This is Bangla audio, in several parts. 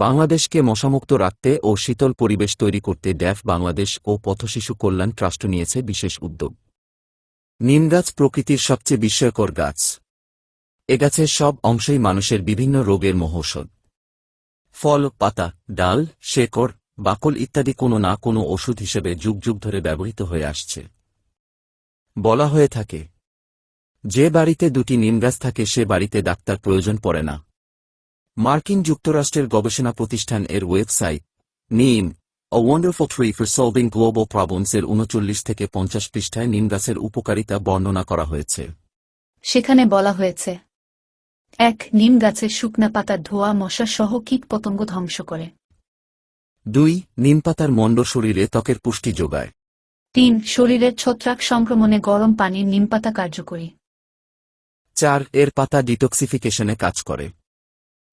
বাংলাদেশকে মশামুক্ত রাখতে ও শীতল পরিবেশ তৈরি করতে ড্যাফ বাংলাদেশ ও পথশিশু কল্যাণ ট্রাস্ট নিয়েছে বিশেষ উদ্যোগ। নিমগাছ প্রকৃতির সবচেয়ে বিস্ময়কর গাছ। এ গাছের সব অংশই মানুষের বিভিন্ন রোগের মহৌষধ। ফল, পাতা, ডাল, শেকড়, বাকল ইত্যাদি কোনো না কোনো ওষুধ হিসেবে যুগ যুগ ধরে ব্যবহৃত হয়ে আসছে। বলা হয়ে থাকে, যে বাড়িতে দুটি নিমগাছ থাকে সে বাড়িতে ডাক্তার প্রয়োজন পড়ে না। মার্কিন যুক্তরাষ্ট্রের গবেষণা প্রতিষ্ঠান এর ওয়েবসাইট নিম A Wonderful Tree for Solving Global Problems এর 39 থেকে 50 পৃষ্ঠায় নিমগাছের উপকারিতা বর্ণনা করা হয়েছে। সেখানে বলা হয়েছে, 1. নিম গাছের শুকনা পাতার ধোয়া মশা সহ কীট পতঙ্গ ধ্বংস করে। 2. নিম পাতার মণ্ড শরীরে ত্বকের পুষ্টি যোগায়। 3. শরীরের ছত্রাক সংক্রমণে গরম পানির নিমপাতা কার্যকরী। 4. এর পাতা ডিটক্সিফিকেশনে কাজ করে।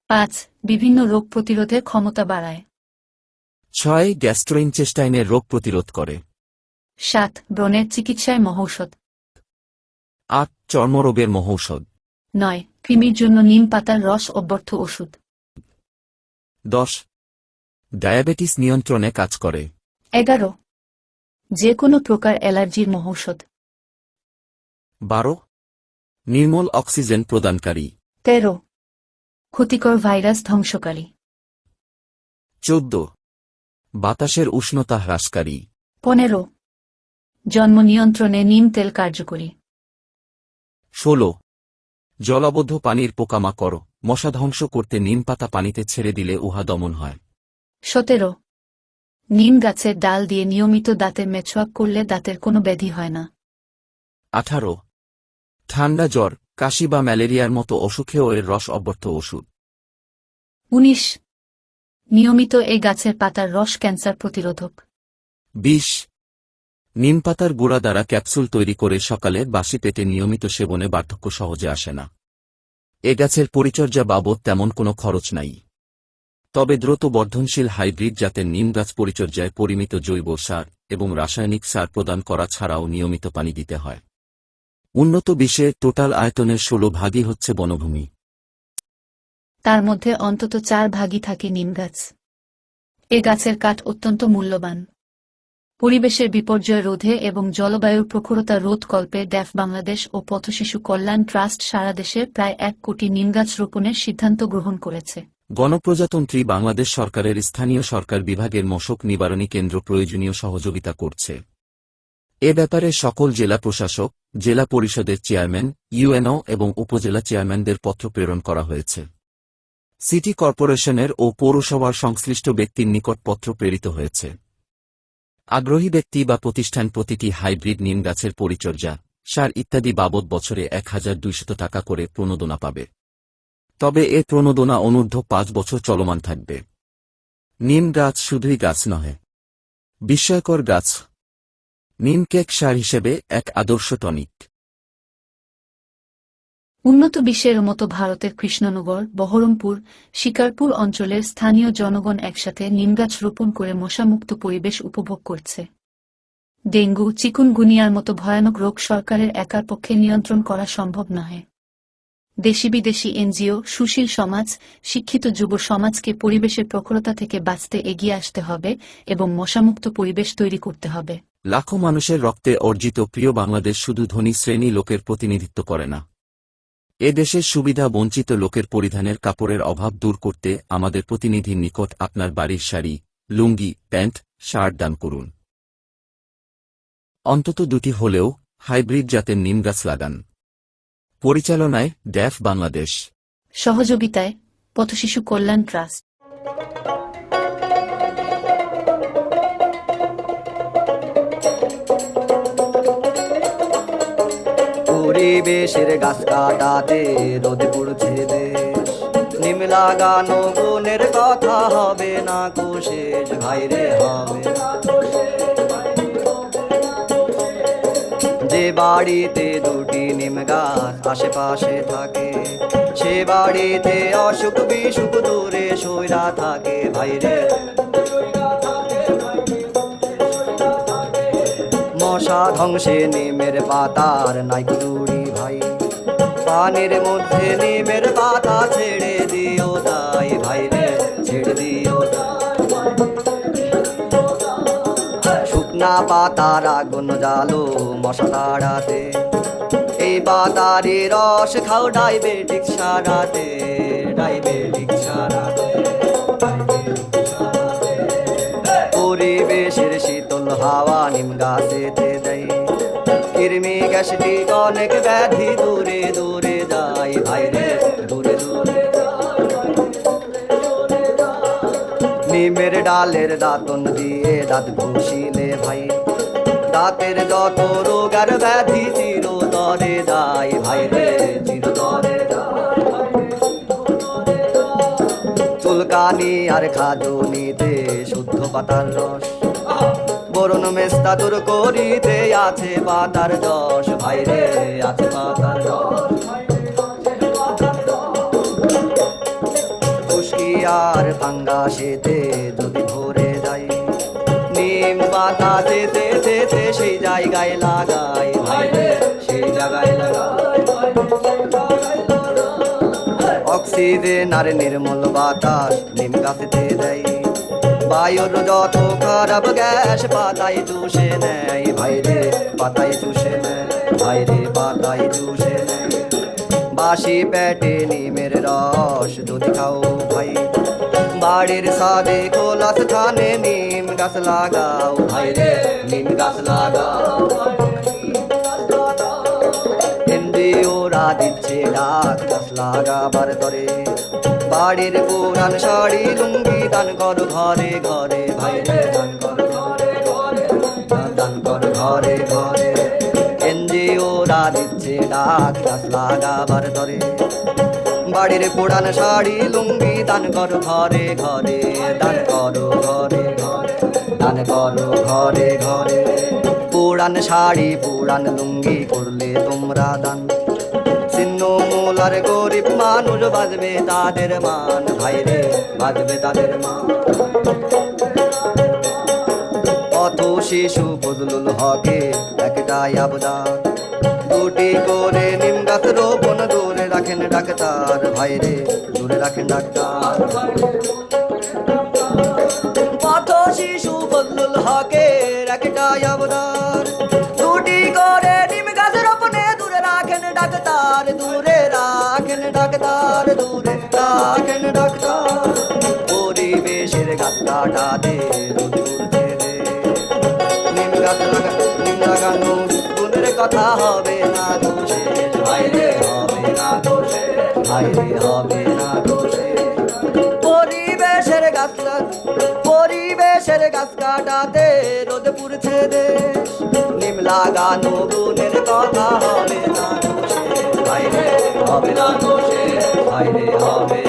5. বিভিন্ন রোগ প্রতিরোধের ক্ষমতা বাড়ায়। 6. গ্যাস্ট্রোইন্টেস্টাইনের রোগ প্রতিরোধ করে। 7. ব্রণের চিকিৎসায় মহৌষধ। 8. চর্মরোগের মহৌষধ। 9. কৃমির জন্য নিম পাতার রস অব্যর্থ ওষুধ। 10. ডায়াবেটিস নিয়ন্ত্রণে কাজ করে। 11. যে কোনো প্রকার অ্যালার্জির মহৌষধ। 12. নির্মল অক্সিজেন প্রদানকারী। 13. ক্ষতিকর ভাইরাস ধ্বংসকারী। 14. বাতাসের উষ্ণতা হ্রাসকারী। 15. জন্ম নিয়ন্ত্রণে নিম তেল কার্যকরী। 16. জলাবদ্ধ পানির পোকামাকড়, মশা ধ্বংস করতে নিম পাতা পানিতে ছেড়ে দিলে উহা দমন হয়। 17. নিম গাছের ডাল দিয়ে নিয়মিত দাঁতের মেছোয়াক করলে দাঁতের কোনো ব্যাধি হয় না। 18. ঠান্ডা জ্বর, কাশি বা ম্যালেরিয়ার মতো অসুখেও এর রস অব্যর্থ ওষুধ। 19. নিয়মিত এই গাছের পাতার রস ক্যান্সার প্রতিরোধক। 20. নিম পাতার গুঁড়া দ্বারা ক্যাপসুল তৈরি করে সকালে বাসি পেটে নিয়মিত সেবনে বার্ধক্য সহজে আসে না। এ গাছের পরিচর্যা বাবদ তেমন কোনো খরচ নাই। তবে দ্রুত বর্ধনশীল হাইব্রিড জাতের নিম গাছ পরিচর্যায় পরিমিত জৈব সার এবং রাসায়নিক সার প্রদান করা ছাড়াও নিয়মিত পানি দিতে হয়। উন্নত বিশ্বে টোটাল আয়তনের 16 ভাগই হচ্ছে বনভূমি। তার মধ্যে অন্তত 4 ভাগই থাকে নিম গাছ। এ গাছের কাঠ অত্যন্ত মূল্যবান। পরিবেশের বিপর্যয় রোধে এবং জলবায়ুর প্রখরতা রোধকল্পে ড্যাফ বাংলাদেশ ও পথশিশু কল্যাণ ট্রাস্ট সারা দেশে প্রায় 1 কোটি নিমগাছ রোপণের সিদ্ধান্ত গ্রহণ করেছে। গণপ্রজাতন্ত্রী বাংলাদেশ সরকারের স্থানীয় সরকার বিভাগের মশক নিবারণী কেন্দ্র প্রয়োজনীয় সহযোগিতা করছে। এ ব্যাপারে সকল জেলা প্রশাসক, জেলা পরিষদের চেয়ারম্যান, ইউএনও এবং উপজেলা চেয়ারম্যানদের পত্র প্রেরণ করা হয়েছে। সিটি কর্পোরেশনের ও পৌরসভার সংশ্লিষ্ট ব্যক্তির নিকট পত্র প্রেরিত হয়েছে। আগ্রহী ব্যক্তি বা প্রতিষ্ঠান প্রতিটি হাইব্রিড নিম গাছের পরিচর্যা, সার ইত্যাদি বাবদ বছরে 1200 টাকা করে প্রণোদনা পাবে। তবে এ প্রণোদনা অনূর্ধ্ব 5 বছর চলমান থাকবে। নিম গাছ শুধুই গাছ নহে, বিস্ময়কর গাছ। নিম কেক সার হিসেবে এক আদর্শ টনিক। উন্নত বিশ্বের মতো ভারতের কৃষ্ণনগর, বহরমপুর, শিকারপুর অঞ্চলের স্থানীয় জনগণ একসাথে নিমগাছ রোপণ করে মশামুক্ত পরিবেশ উপভোগ করছে। ডেঙ্গু, চিকুনগুনিয়ার মতো ভয়ানক রোগ সরকারের একার পক্ষে নিয়ন্ত্রণ করা সম্ভব নয়। দেশি বিদেশি এনজিও, সুশীল সমাজ, শিক্ষিত যুব সমাজকে পরিবেশের প্রখরতা থেকে বাঁচতে এগিয়ে আসতে হবে এবং মশামুক্ত পরিবেশ তৈরি করতে হবে। লাখো মানুষের রক্তে অর্জিত প্রিয় বাংলাদেশ শুধু ধনী শ্রেণী লোকের প্রতিনিধিত্ব করে না। এ দেশের সুবিধা বঞ্চিত লোকের পরিধানের কাপড়ের অভাব দূর করতে আমাদের প্রতিনিধির নিকট আপনার বাড়ির শাড়ি, লুঙ্গি, প্যান্ট, শার্ট দান করুন। অন্তত 2টি হলেও হাইব্রিড জাতের নিম গাছ লাগান। পরিচালনায় ড্যাফ বাংলাদেশ, সহযোগিতায় পথশিশু কল্যাণ ট্রাস্ট। পরিবেশের গাছ কাটাতে রোদ পড়ছে দেশ, নিম লাগানো গুণের কথা হবে না কোশেষ, ভাইরে হবে। যে বাড়িতে 2টি নিম গাছ আশেপাশে থাকে, সে বাড়িতে অসুখ বিসুখ দূরে সইরা থাকে, ভাইরে। মশা ধ্বংসে নিমের পাতার নাই কুড়ি ভাই, পানির মধ্যে নিমের পাতা ছেড়ে দিও তাই, ভাইরে ছেড়ে ছেড়ে দিও শুকনা পাতার আগুন জ্বালো মশা তাড়াতে এই পাতারে রস খাও ডায়াবেটিক সারাতে ডায়াবেটিক সারাতে পরিবেশের শীতল হাওয়া নিম গাছেতে দেয় কৃমি গ্যাস্ট্রিক অনেক ব্যাধি দূরে দূরে যায় ভাইরে দূরে দূরে নিমের ডালের দাঁতন দিয়ে দাঁত ঘষিলে ভাই দাঁতের যত রোগ আর ব্যাধি চিরতরে যায় ভাইরে চিরতরে চুলকানি আর খাজুনিতে শুদ্ধ পাতার রস বরণ মেস্তা দূর করিতে আছে পাতার যশ ভাইরে আছে পাতার যশ খুশকি আর ফাঙ্গাসেতে যদি ভরে যায় নিম পাতা যেতে যেতে সেই জায়গায় লাগাই ভাইরে সেই জায়গায় লাগাই অক্সিজেন আর নির্মল বাতাস নিম গাছেতে দেয় বায়ুর যত খারাপ গ্যাস পাতায় চুষে নেয় ভাইরে পাতায় চুষে নেয় ভাইরে পাতায় চুষে নেয় বাসি পেটে নিমের রস যদি খাও ভাই বাড়ির সাদে খোলা স্থানে নিম গাছ লাগাও ভাইরে নিম গাছ লাগাও এনজিওরা দিচ্ছে ডাক গাছ লাগাবার তরে বাড়ির পুরান শাড়ি লুঙ্গি দান কর ঘরে ঘরে ভাইরে দান কর ঘরে ঘরে দান কর ঘরে ঘরে এনজিওরা দিচ্ছে ডাক গাছ লাগাবার তরে বাড়ির পুরান শাড়ি লুঙ্গি দান কর ঘরে ঘরে দান করো ঘরে ঘরে দান করো ঘরে ঘরে পুরান শাড়ি পুরান লুঙ্গি করলে তোমরা দান ছিন্ন মূলার গরিব মানুষ বাজবে তাদের মান ভাইরে বাজবে তাদের মান পথ শিশু ফজলুল হকে একটাই আবদার দুটি করে নিম গাছ রোপণ দূরে রাখেন ডাক্তার ভাইরে দূরে রাখেন ডাক্তার পথ শিশু ফজলুল হকের একটাই আবদার দুটি করে নিম গাছ রোপণে দূরে রাখেন ডাক্তার দূরে রাখেন ডাক্তার দূরে রাখেন ডাক্তার পরিবেশের গাছ কাটাতে রোদ উঠতে দে নিম গাছ নিম লাগানো গুণের কথা হবে না দোষে ভাইরে হবে না দোষে ভাইরে হবে না দোষে পরিবেশের গাছ কাটাতে রোদ পুড়ছে দেশ নিম লাগানো গুণের কথা হবে না দোষে ভাইরে হবে না দোষে ভাইরে হবে